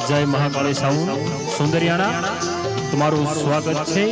जय महाकाली साउंड सुंदरियाणा तुम्हारू स्वागत है।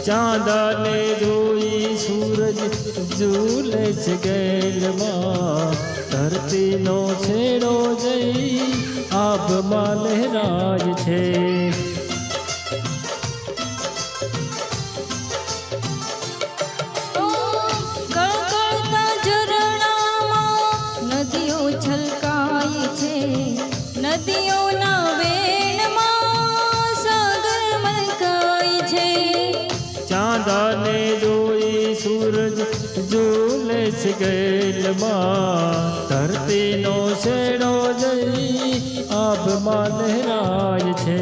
चांदा ने जोई सूरज झूले गैल मां धरती नो छेड़ो जई आब मां लहराय छे। કળકળતા ઝરણામાં નદીઓ છલકાય છે, નદીઓના વેણમાં સાગર મલકાય છે। चांदा ने जोई सूरज झूले गैल मां धरती नो छेड़ो जई आब मां लहराय छे।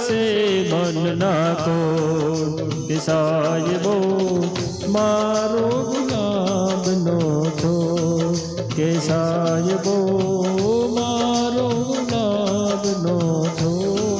से मन नाको साहिबो मारो गुलाब नो छो के साहिबो मारो गुलाब नो छो।